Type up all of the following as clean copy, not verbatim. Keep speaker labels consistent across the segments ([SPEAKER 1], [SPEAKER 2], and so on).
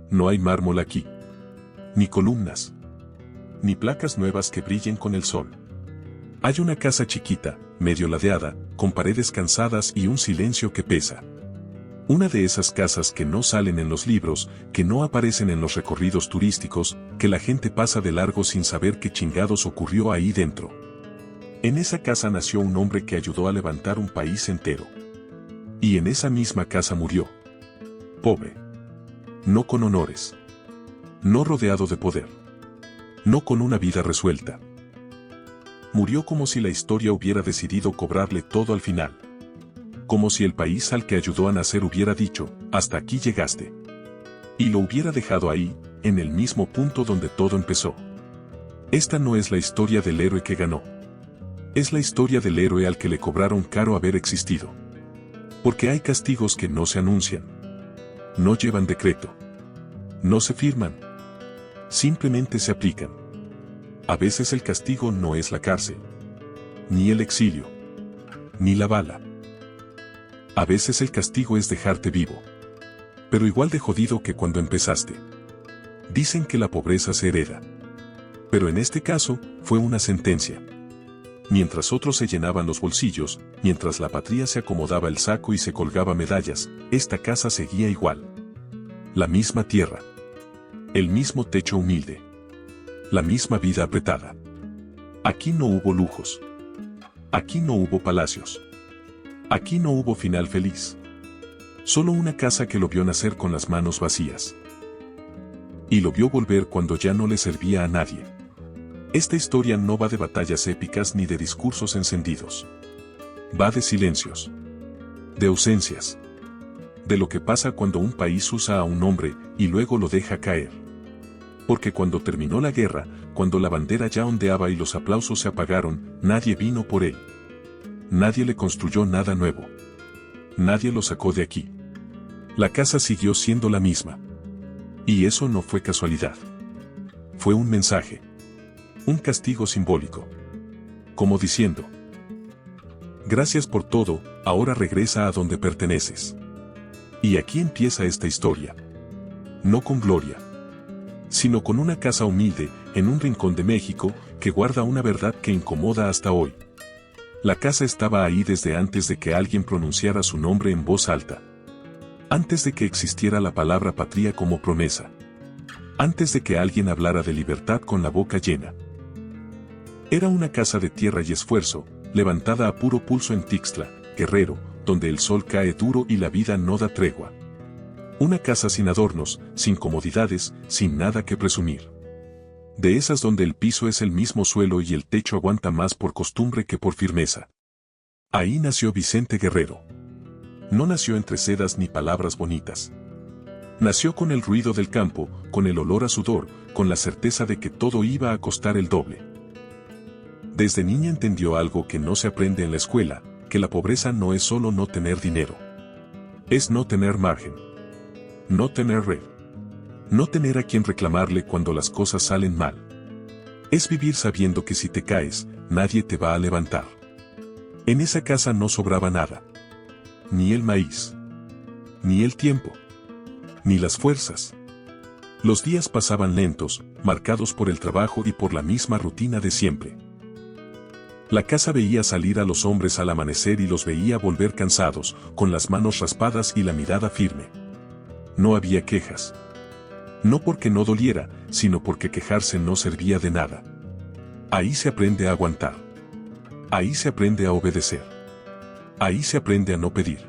[SPEAKER 1] No hay mármol aquí. Ni columnas. Ni placas nuevas que brillen con el sol. Hay una casa chiquita, medio ladeada, con paredes cansadas y un silencio que pesa. Una de esas casas que no salen en los libros, que no aparecen en los recorridos turísticos, que la gente pasa de largo sin saber qué chingados ocurrió ahí dentro. En esa casa nació un hombre que ayudó a levantar un país entero. Y en esa misma casa murió. Pobre. No con honores. No rodeado de poder. No con una vida resuelta. Murió como si la historia hubiera decidido cobrarle todo al final. Como si el país al que ayudó a nacer hubiera dicho, hasta aquí llegaste. Y lo hubiera dejado ahí, en el mismo punto donde todo empezó. Esta no es la historia del héroe que ganó. Es la historia del héroe al que le cobraron caro haber existido. Porque hay castigos que no se anuncian. No llevan decreto. No se firman. Simplemente se aplican. A veces el castigo no es la cárcel. Ni el exilio. Ni la bala. A veces el castigo es dejarte vivo. Pero igual de jodido que cuando empezaste. Dicen que la pobreza se hereda. Pero en este caso, fue una sentencia. Mientras otros se llenaban los bolsillos, mientras la patria se acomodaba el saco y se colgaba medallas, esta casa seguía igual. La misma tierra. El mismo techo humilde. La misma vida apretada. Aquí no hubo lujos. Aquí no hubo palacios. Aquí no hubo final feliz. Solo una casa que lo vio nacer con las manos vacías. Y lo vio volver cuando ya no le servía a nadie. Esta historia no va de batallas épicas ni de discursos encendidos. Va de silencios. De ausencias. De lo que pasa cuando un país usa a un hombre y luego lo deja caer. Porque cuando terminó la guerra, cuando la bandera ya ondeaba y los aplausos se apagaron, nadie vino por él. Nadie le construyó nada nuevo. Nadie lo sacó de aquí. La casa siguió siendo la misma. Y eso no fue casualidad. Fue un mensaje. Un castigo simbólico. Como diciendo: gracias por todo, ahora regresa a donde perteneces. Y aquí empieza esta historia. No con gloria. Sino con una casa humilde, en un rincón de México, que guarda una verdad que incomoda hasta hoy. La casa estaba ahí desde antes de que alguien pronunciara su nombre en voz alta. Antes de que existiera la palabra patria como promesa. Antes de que alguien hablara de libertad con la boca llena. Era una casa de tierra y esfuerzo, levantada a puro pulso en Tixtla, Guerrero, donde el sol cae duro y la vida no da tregua. Una casa sin adornos, sin comodidades, sin nada que presumir. De esas donde el piso es el mismo suelo y el techo aguanta más por costumbre que por firmeza. Ahí nació Vicente Guerrero. No nació entre sedas ni palabras bonitas. Nació con el ruido del campo, con el olor a sudor, con la certeza de que todo iba a costar el doble. Desde niña entendió algo que no se aprende en la escuela, que la pobreza no es solo no tener dinero. Es no tener margen. No tener red. No tener a quien reclamarle cuando las cosas salen mal. Es vivir sabiendo que si te caes, nadie te va a levantar. En esa casa no sobraba nada. Ni el maíz. Ni el tiempo. Ni las fuerzas. Los días pasaban lentos, marcados por el trabajo y por la misma rutina de siempre. La casa veía salir a los hombres al amanecer y los veía volver cansados, con las manos raspadas y la mirada firme. No había quejas. No porque no doliera, sino porque quejarse no servía de nada. Ahí se aprende a aguantar. Ahí se aprende a obedecer. Ahí se aprende a no pedir.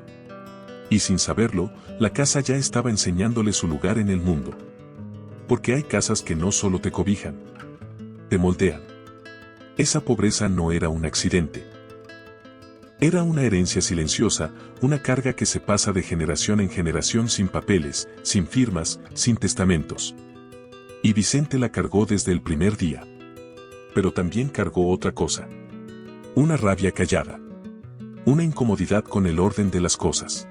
[SPEAKER 1] Y sin saberlo, la casa ya estaba enseñándole su lugar en el mundo. Porque hay casas que no solo te cobijan, te moldean. Esa pobreza no era un accidente. Era una herencia silenciosa, una carga que se pasa de generación en generación sin papeles, sin firmas, sin testamentos. Y Vicente la cargó desde el primer día. Pero también cargó otra cosa. Una rabia callada. Una incomodidad con el orden de las cosas.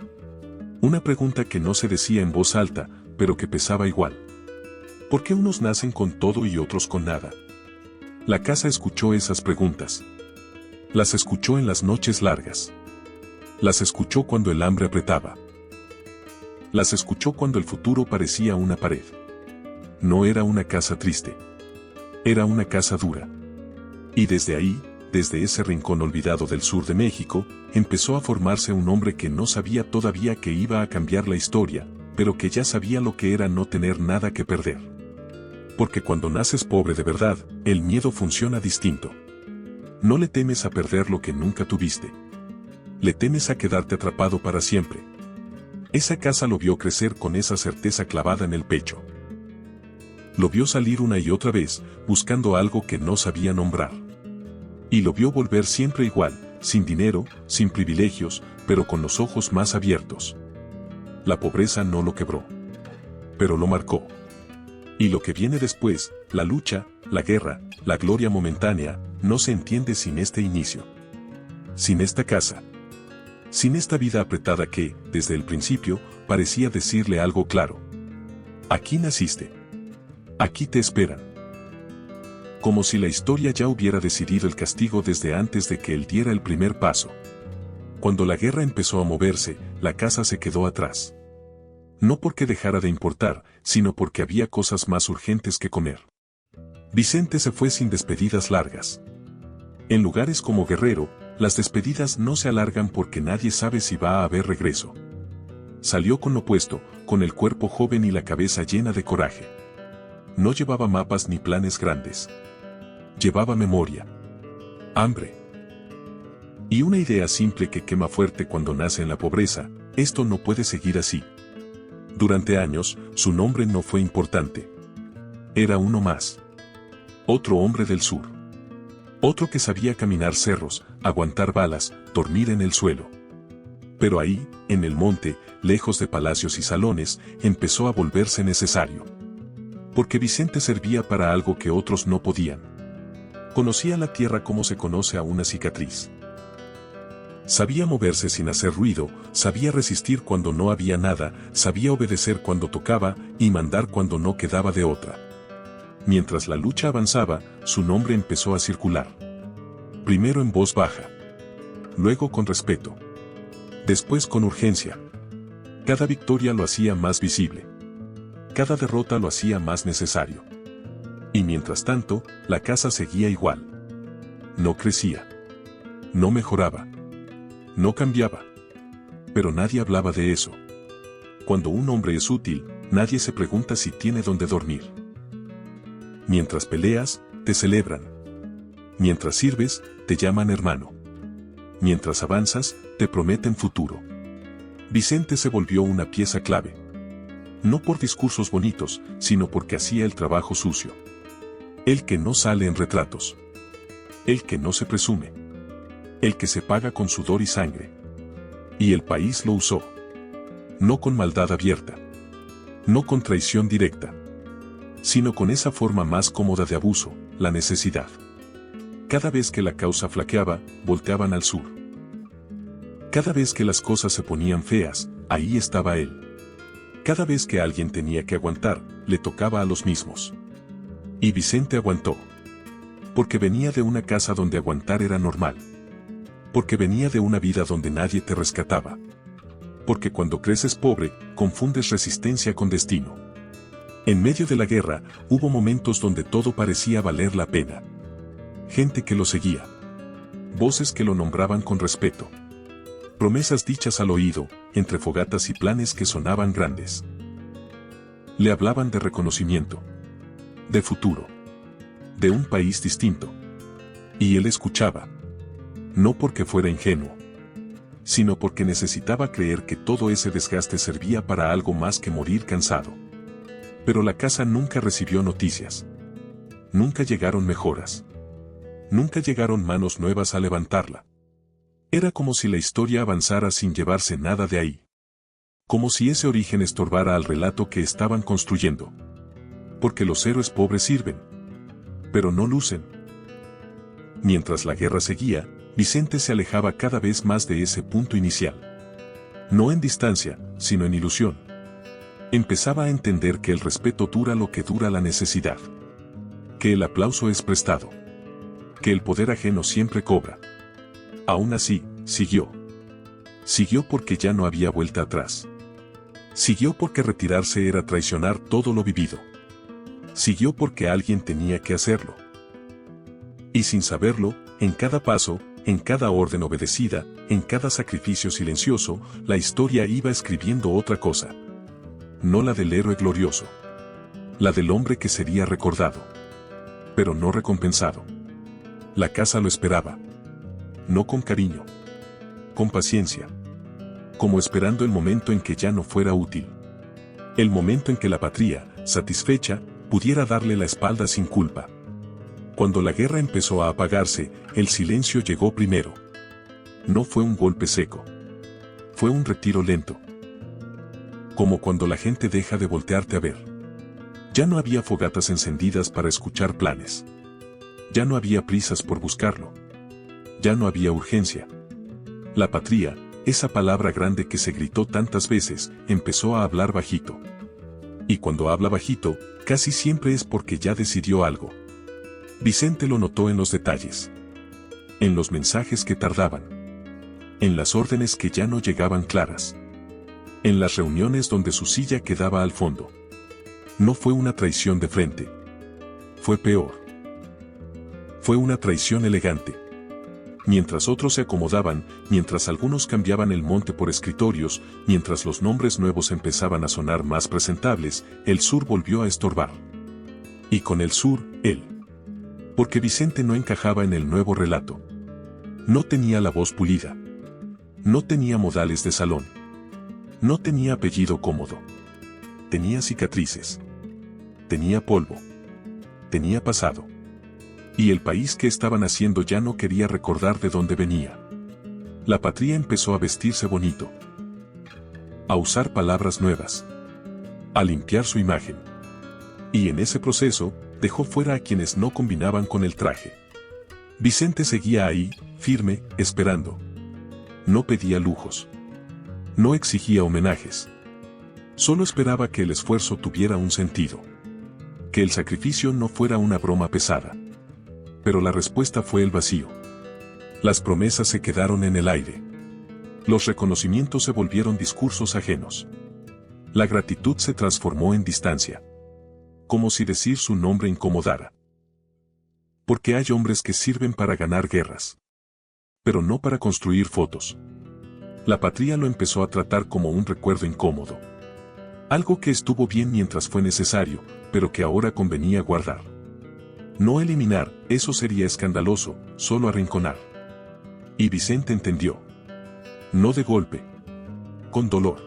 [SPEAKER 1] Una pregunta que no se decía en voz alta, pero que pesaba igual. ¿Por qué unos nacen con todo y otros con nada? La casa escuchó esas preguntas. Las escuchó en las noches largas. Las escuchó cuando el hambre apretaba. Las escuchó cuando el futuro parecía una pared. no era una casa triste. Era una casa dura. Y desde ahí, desde ese rincón olvidado del sur de México, empezó a formarse un hombre que no sabía todavía que iba a cambiar la historia, pero que ya sabía lo que era no tener nada que perder. Porque cuando naces pobre de verdad, el miedo funciona distinto. No le temes a perder lo que nunca tuviste. Le temes a quedarte atrapado para siempre. Esa casa lo vio crecer con esa certeza clavada en el pecho. Lo vio salir una y otra vez, buscando algo que no sabía nombrar. Y lo vio volver siempre igual, sin dinero, sin privilegios, pero con los ojos más abiertos. La pobreza no lo quebró, pero lo marcó. Y lo que viene después, la lucha, la guerra, la gloria momentánea, no se entiende sin este inicio. Sin esta casa. Sin esta vida apretada que, desde el principio, parecía decirle algo claro. Aquí naciste. Aquí te esperan. Como si la historia ya hubiera decidido el castigo desde antes de que él diera el primer paso. Cuando la guerra empezó a moverse, la casa se quedó atrás. No porque dejara de importar, sino porque había cosas más urgentes que comer. Vicente se fue sin despedidas largas. En lugares como Guerrero, las despedidas no se alargan porque nadie sabe si va a haber regreso. Salió con lo puesto, con el cuerpo joven y la cabeza llena de coraje. No llevaba mapas ni planes grandes. Llevaba memoria. Hambre. Y una idea simple que quema fuerte cuando nace en la pobreza: esto no puede seguir así. Durante años, su nombre no fue importante. Era uno más. Otro hombre del sur. Otro que sabía caminar cerros, aguantar balas, dormir en el suelo. Pero ahí, en el monte, lejos de palacios y salones, empezó a volverse necesario. Porque Vicente servía para algo que otros no podían. Conocía la tierra como se conoce a una cicatriz. Sabía moverse sin hacer ruido, sabía resistir cuando no había nada, sabía obedecer cuando tocaba y mandar cuando no quedaba de otra. Mientras la lucha avanzaba, su nombre empezó a circular. Primero en voz baja. Luego con respeto. Después con urgencia. Cada victoria lo hacía más visible. Cada derrota lo hacía más necesario. Y mientras tanto, la casa seguía igual. No crecía. No mejoraba. No cambiaba. Pero nadie hablaba de eso. Cuando un hombre es útil, nadie se pregunta si tiene dónde dormir. Mientras peleas, te celebran. Mientras sirves, te llaman hermano. Mientras avanzas, te prometen futuro. Vicente se volvió una pieza clave. No por discursos bonitos, sino porque hacía el trabajo sucio. El que no sale en retratos. El que no se presume. El que se paga con sudor y sangre. Y el país lo usó. No con maldad abierta. No con traición directa. Sino con esa forma más cómoda de abuso, la necesidad. Cada vez que la causa flaqueaba, volteaban al sur. Cada vez que las cosas se ponían feas, ahí estaba él. Cada vez que alguien tenía que aguantar, le tocaba a los mismos. Y Vicente aguantó. Porque venía de una casa donde aguantar era normal. Porque venía de una vida donde nadie te rescataba. Porque cuando creces pobre, confundes resistencia con destino. En medio de la guerra, hubo momentos donde todo parecía valer la pena. Gente que lo seguía. Voces que lo nombraban con respeto. Promesas dichas al oído, entre fogatas y planes que sonaban grandes. Le hablaban de reconocimiento. De futuro. De un país distinto. Y él escuchaba. No porque fuera ingenuo. Sino porque necesitaba creer que todo ese desgaste servía para algo más que morir cansado. Pero la casa nunca recibió noticias. Nunca llegaron mejoras. Nunca llegaron manos nuevas a levantarla. Era como si la historia avanzara sin llevarse nada de ahí. Como si ese origen estorbara al relato que estaban construyendo. Porque los héroes pobres sirven. Pero no lucen. Mientras la guerra seguía, Vicente se alejaba cada vez más de ese punto inicial. No en distancia, sino en ilusión. Empezaba a entender que el respeto dura lo que dura la necesidad. Que el aplauso es prestado. Que el poder ajeno siempre cobra. Aún así, siguió. Siguió porque ya no había vuelta atrás. Siguió porque retirarse era traicionar todo lo vivido. Siguió porque alguien tenía que hacerlo. Y sin saberlo, en cada paso, en cada orden obedecida, en cada sacrificio silencioso, la historia iba escribiendo otra cosa. No la del héroe glorioso. La del hombre que sería recordado. Pero no recompensado. La casa lo esperaba. No con cariño. Con paciencia. Como esperando el momento en que ya no fuera útil. El momento en que la patria, satisfecha, pudiera darle la espalda sin culpa. Cuando la guerra empezó a apagarse, el silencio llegó primero. No fue un golpe seco. Fue un retiro lento. Como cuando la gente deja de voltearte a ver. Ya no había fogatas encendidas para escuchar planes. Ya no había prisas por buscarlo. Ya no había urgencia. La patria, esa palabra grande que se gritó tantas veces, empezó a hablar bajito. Y cuando habla bajito, casi siempre es porque ya decidió algo. Vicente lo notó en los detalles. En los mensajes que tardaban. En las órdenes que ya no llegaban claras. En las reuniones donde su silla quedaba al fondo. No fue una traición de frente. Fue peor. Fue una traición elegante. Mientras otros se acomodaban, mientras algunos cambiaban el monte por escritorios, mientras los nombres nuevos empezaban a sonar más presentables, el sur volvió a estorbar. Y con el sur, él. Porque Vicente no encajaba en el nuevo relato. No tenía la voz pulida. No tenía modales de salón. No tenía apellido cómodo. Tenía cicatrices. Tenía polvo. Tenía pasado. Y el país que estaban haciendo ya no quería recordar de dónde venía. La patria empezó a vestirse bonito. A usar palabras nuevas. A limpiar su imagen. Y en ese proceso, dejó fuera a quienes no combinaban con el traje. Vicente seguía ahí, firme, esperando. No pedía lujos. No exigía homenajes. Solo esperaba que el esfuerzo tuviera un sentido. Que el sacrificio no fuera una broma pesada. Pero la respuesta fue el vacío. Las promesas se quedaron en el aire. Los reconocimientos se volvieron discursos ajenos. La gratitud se transformó en distancia. Como si decir su nombre incomodara. Porque hay hombres que sirven para ganar guerras. Pero no para construir fotos. La patria lo empezó a tratar como un recuerdo incómodo. Algo que estuvo bien mientras fue necesario, pero que ahora convenía guardar. No eliminar, eso sería escandaloso, solo arrinconar. Y Vicente entendió. No de golpe. Con dolor.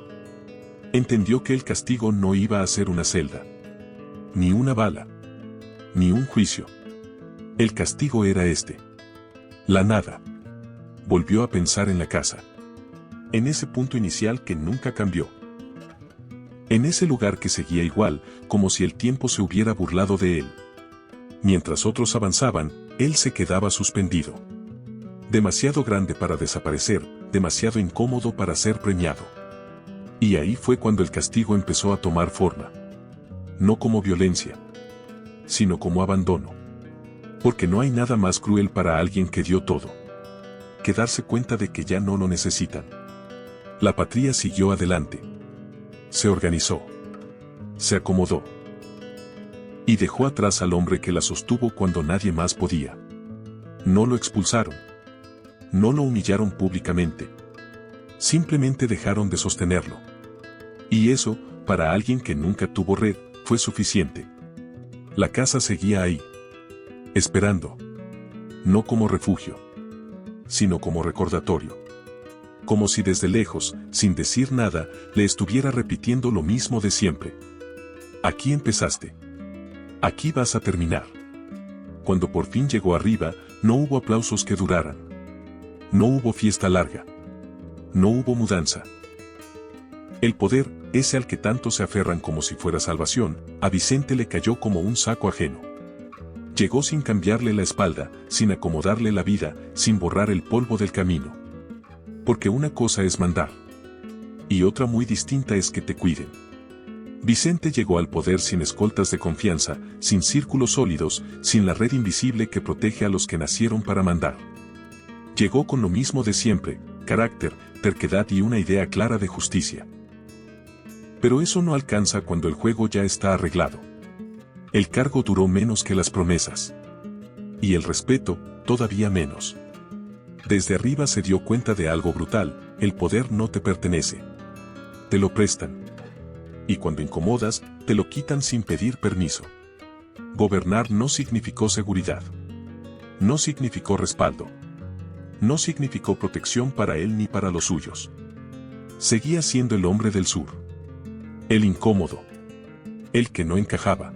[SPEAKER 1] Entendió que el castigo no iba a ser una celda. Ni una bala. Ni un juicio. El castigo era este. La nada. Volvió a pensar en la casa. En ese punto inicial que nunca cambió. En ese lugar que seguía igual, como si el tiempo se hubiera burlado de él. Mientras otros avanzaban, él se quedaba suspendido. Demasiado grande para desaparecer, demasiado incómodo para ser premiado. Y ahí fue cuando el castigo empezó a tomar forma. No como violencia, sino como abandono. Porque no hay nada más cruel para alguien que dio todo. Que darse cuenta de que ya no lo necesitan. La patria siguió adelante. Se organizó. Se acomodó. Y dejó atrás al hombre que la sostuvo cuando nadie más podía. No lo expulsaron. No lo humillaron públicamente. Simplemente dejaron de sostenerlo. Y eso, para alguien que nunca tuvo red, fue suficiente. La casa seguía ahí. Esperando. No como refugio. Sino como recordatorio. Como si desde lejos, sin decir nada, le estuviera repitiendo lo mismo de siempre. Aquí empezaste. Aquí vas a terminar. Cuando por fin llegó arriba, no hubo aplausos que duraran. No hubo fiesta larga. No hubo mudanza. El poder, ese al que tanto se aferran como si fuera salvación, a Vicente le cayó como un saco ajeno. Llegó sin cambiarle la espalda, sin acomodarle la vida, sin borrar el polvo del camino. Porque una cosa es mandar. Y otra muy distinta es que te cuiden. Vicente llegó al poder sin escoltas de confianza, sin círculos sólidos, sin la red invisible que protege a los que nacieron para mandar. Llegó con lo mismo de siempre, carácter, terquedad y una idea clara de justicia. Pero eso no alcanza cuando el juego ya está arreglado. El cargo duró menos que las promesas. Y el respeto, todavía menos. Desde arriba se dio cuenta de algo brutal: el poder no te pertenece. Te lo prestan. Y cuando incomodas, te lo quitan sin pedir permiso. Gobernar no significó seguridad. No significó respaldo. No significó protección para él ni para los suyos. Seguía siendo el hombre del sur. El incómodo. El que no encajaba.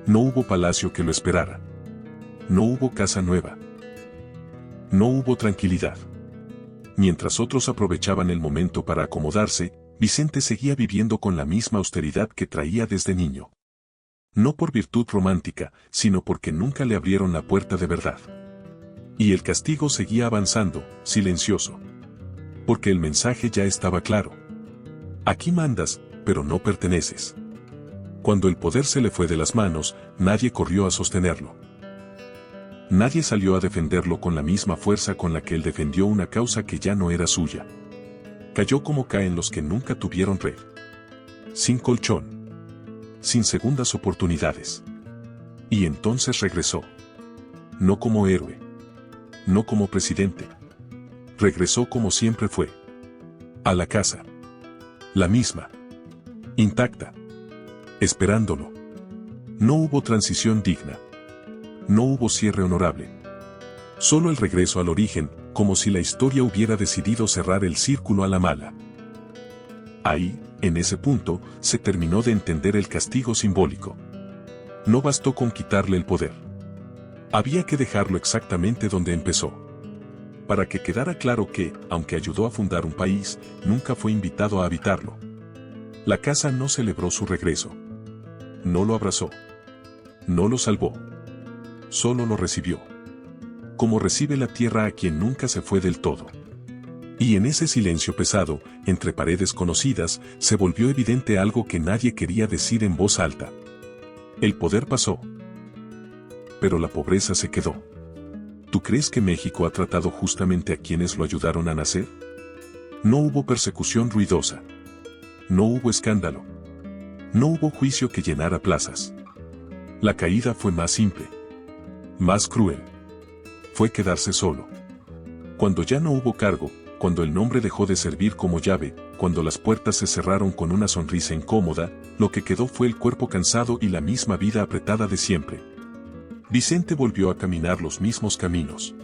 [SPEAKER 1] No hubo palacio que lo esperara. No hubo casa nueva. No hubo tranquilidad. Mientras otros aprovechaban el momento para acomodarse, Vicente seguía viviendo con la misma austeridad que traía desde niño. No por virtud romántica, sino porque nunca le abrieron la puerta de verdad. Y el castigo seguía avanzando, silencioso. Porque el mensaje ya estaba claro. Aquí mandas, pero no perteneces. Cuando el poder se le fue de las manos, nadie corrió a sostenerlo. Nadie salió a defenderlo con la misma fuerza con la que él defendió una causa que ya no era suya. Cayó como caen los que nunca tuvieron red. Sin colchón. Sin segundas oportunidades. Y entonces regresó. No como héroe. No como presidente. Regresó como siempre fue. A la casa. La misma. Intacta. Esperándolo. No hubo transición digna. No hubo cierre honorable. Solo el regreso al origen, como si la historia hubiera decidido cerrar el círculo a la mala. Ahí, en ese punto, se terminó de entender el castigo simbólico. No bastó con quitarle el poder. Había que dejarlo exactamente donde empezó. Para que quedara claro que, aunque ayudó a fundar un país, nunca fue invitado a habitarlo. La casa no celebró su regreso. No lo abrazó. No lo salvó. Solo lo recibió. Como recibe la tierra a quien nunca se fue del todo. Y en ese silencio pesado, entre paredes conocidas, se volvió evidente algo que nadie quería decir en voz alta. El poder pasó. Pero la pobreza se quedó. ¿Tú crees que México ha tratado justamente a quienes lo ayudaron a nacer? No hubo persecución ruidosa. No hubo escándalo. No hubo juicio que llenara plazas. La caída fue más simple. Más cruel. Fue quedarse solo. Cuando ya no hubo cargo, cuando el nombre dejó de servir como llave, cuando las puertas se cerraron con una sonrisa incómoda, lo que quedó fue el cuerpo cansado y la misma vida apretada de siempre. Vicente volvió a caminar los mismos caminos.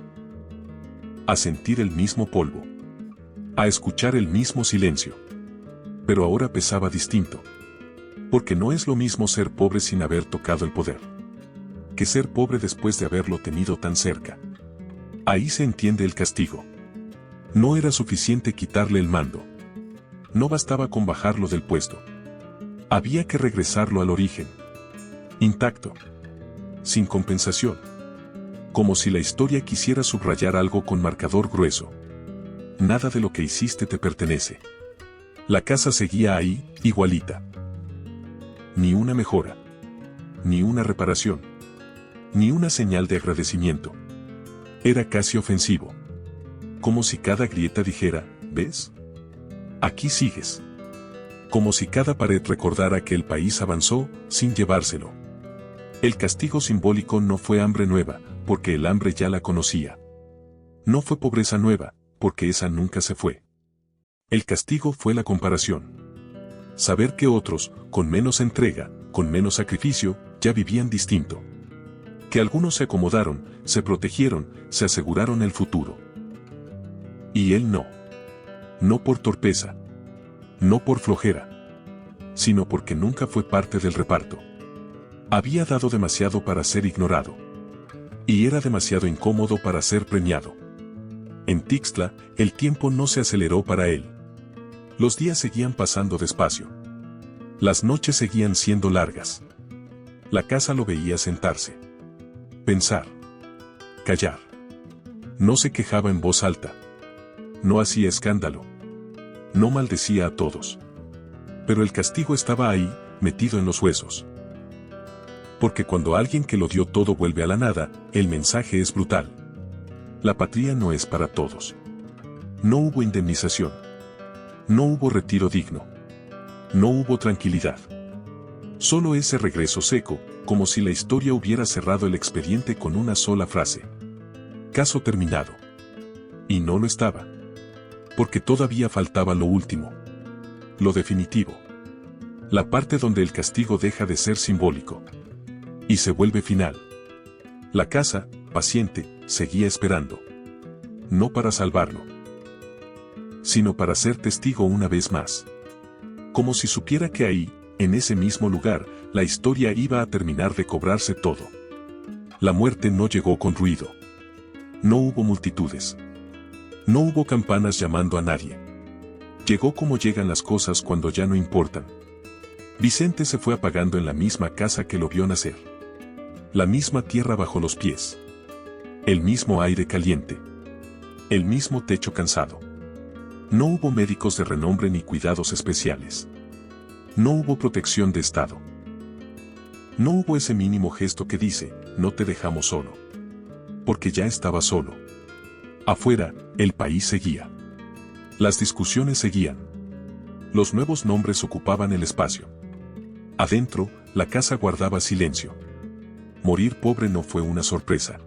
[SPEAKER 1] A sentir el mismo polvo. A escuchar el mismo silencio. Pero ahora pesaba distinto. Porque no es lo mismo ser pobre sin haber tocado el poder, que ser pobre después de haberlo tenido tan cerca. Ahí se entiende el castigo. No era suficiente quitarle el mando. No bastaba con bajarlo del puesto. Había que regresarlo al origen. Intacto. Sin compensación. Como si la historia quisiera subrayar algo con marcador grueso. Nada de lo que hiciste te pertenece. La casa seguía ahí, igualita. Ni una mejora. Ni una reparación. Ni una señal de agradecimiento. Era casi ofensivo. Como si cada grieta dijera, ¿ves? Aquí sigues. Como si cada pared recordara que el país avanzó, sin llevárselo. El castigo simbólico no fue hambre nueva, porque el hambre ya la conocía. No fue pobreza nueva, porque esa nunca se fue. El castigo fue la comparación. Saber que otros, con menos entrega, con menos sacrificio, ya vivían distinto. Que algunos se acomodaron, se protegieron, se aseguraron el futuro. Y él no. No por torpeza. No por flojera. Sino porque nunca fue parte del reparto. Había dado demasiado para ser ignorado. Y era demasiado incómodo para ser premiado. En Tixtla, el tiempo no se aceleró para él. Los días seguían pasando despacio. Las noches seguían siendo largas. La casa lo veía sentarse. Pensar. Callar. No se quejaba en voz alta. No hacía escándalo. No maldecía a todos. Pero el castigo estaba ahí, metido en los huesos. Porque cuando alguien que lo dio todo vuelve a la nada, el mensaje es brutal. La patria no es para todos. No hubo indemnización. No hubo retiro digno. No hubo tranquilidad. Solo ese regreso seco, como si la historia hubiera cerrado el expediente con una sola frase. Caso terminado. Y no lo estaba. Porque todavía faltaba lo último. Lo definitivo. La parte donde el castigo deja de ser simbólico. Y se vuelve final. La casa, paciente, seguía esperando. No para salvarlo, sino para ser testigo una vez más. Como si supiera que ahí, en ese mismo lugar, la historia iba a terminar de cobrarse todo. La muerte no llegó con ruido. No hubo multitudes. No hubo campanas llamando a nadie. Llegó como llegan las cosas cuando ya no importan. Vicente se fue apagando en la misma casa que lo vio nacer. La misma tierra bajo los pies. El mismo aire caliente. El mismo techo cansado. No hubo médicos de renombre ni cuidados especiales. No hubo protección de Estado. No hubo ese mínimo gesto que dice, no te dejamos solo. Porque ya estaba solo. Afuera, el país seguía. Las discusiones seguían. Los nuevos nombres ocupaban el espacio. Adentro, la casa guardaba silencio. Morir pobre no fue una sorpresa.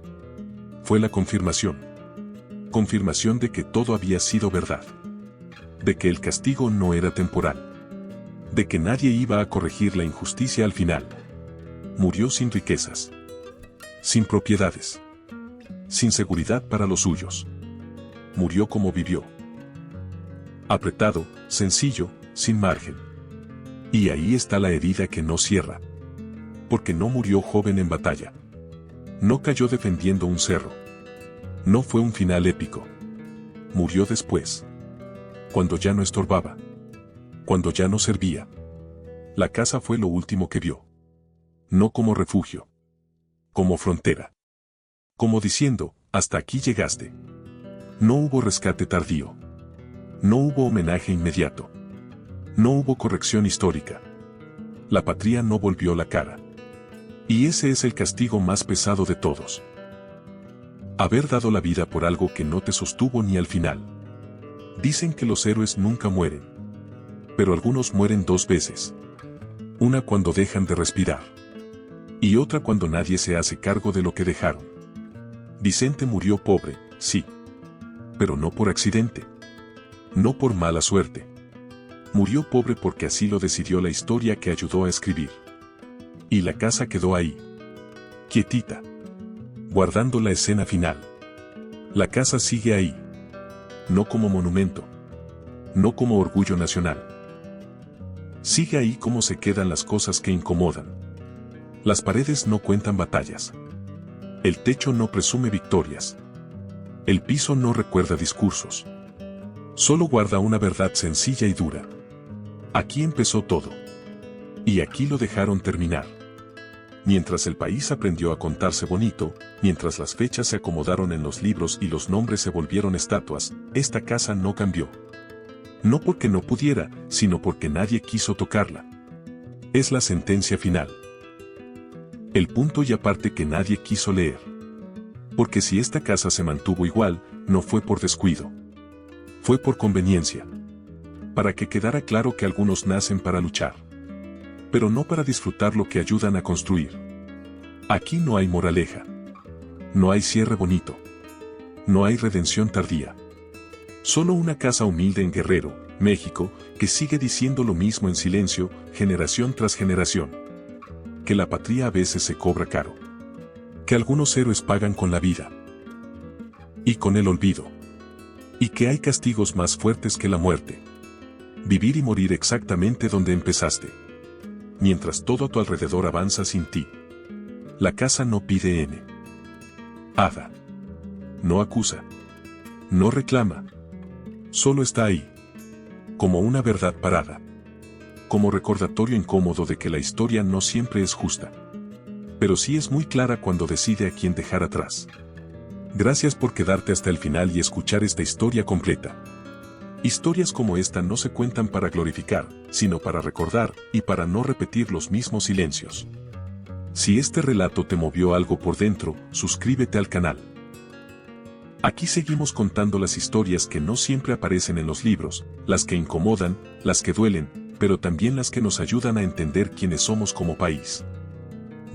[SPEAKER 1] Fue la confirmación. Confirmación de que todo había sido verdad. De que el castigo no era temporal. De que nadie iba a corregir la injusticia al final. Murió sin riquezas. Sin propiedades. Sin seguridad para los suyos. Murió como vivió. Apretado, sencillo, sin margen. Y ahí está la herida que no cierra. Porque no murió joven en batalla. No cayó defendiendo un cerro. No fue un final épico. Murió después. Cuando ya no estorbaba. Cuando ya no servía. La casa fue lo último que vio. No como refugio. Como frontera. Como diciendo, hasta aquí llegaste. No hubo rescate tardío. No hubo homenaje inmediato. No hubo corrección histórica. La patria no volvió la cara. Y ese es el castigo más pesado de todos. Haber dado la vida por algo que no te sostuvo ni al final. Dicen que los héroes nunca mueren. Pero algunos mueren dos veces. Una cuando dejan de respirar. Y otra cuando nadie se hace cargo de lo que dejaron. Vicente murió pobre, sí. Pero no por accidente. No por mala suerte. Murió pobre porque así lo decidió la historia que ayudó a escribir. Y la casa quedó ahí. Quietita. Guardando la escena final. La casa sigue ahí. No como monumento. No como orgullo nacional. Sigue ahí como se quedan las cosas que incomodan. Las paredes no cuentan batallas. El techo no presume victorias. El piso no recuerda discursos. Solo guarda una verdad sencilla y dura. Aquí empezó todo. Y aquí lo dejaron terminar. Mientras el país aprendió a contarse bonito, mientras las fechas se acomodaron en los libros y los nombres se volvieron estatuas, esta casa no cambió. No porque no pudiera, sino porque nadie quiso tocarla. Es la sentencia final. El punto y aparte que nadie quiso leer. Porque si esta casa se mantuvo igual, no fue por descuido. Fue por conveniencia. Para que quedara claro que algunos nacen para luchar. Pero no para disfrutar lo que ayudan a construir. Aquí no hay moraleja. No hay cierre bonito. No hay redención tardía. Solo una casa humilde en Guerrero, México, que sigue diciendo lo mismo en silencio, generación tras generación. Que la patria a veces se cobra caro. Que algunos héroes pagan con la vida. Y con el olvido. Y que hay castigos más fuertes que la muerte. Vivir y morir exactamente donde empezaste. Mientras todo a tu alrededor avanza sin ti. La casa no pide N. Hada. No acusa. No reclama. Solo está ahí. Como una verdad parada. Como recordatorio incómodo de que la historia no siempre es justa. Pero sí es muy clara cuando decide a quién dejar atrás. Gracias por quedarte hasta el final y escuchar esta historia completa. Historias como esta no se cuentan para glorificar, sino para recordar y para no repetir los mismos silencios. Si este relato te movió algo por dentro, suscríbete al canal. Aquí seguimos contando las historias que no siempre aparecen en los libros, las que incomodan, las que duelen, pero también las que nos ayudan a entender quiénes somos como país.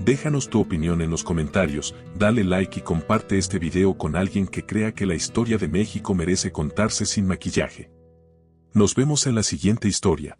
[SPEAKER 1] Déjanos tu opinión en los comentarios, dale like y comparte este video con alguien que crea que la historia de México merece contarse sin maquillaje. Nos vemos en la siguiente historia.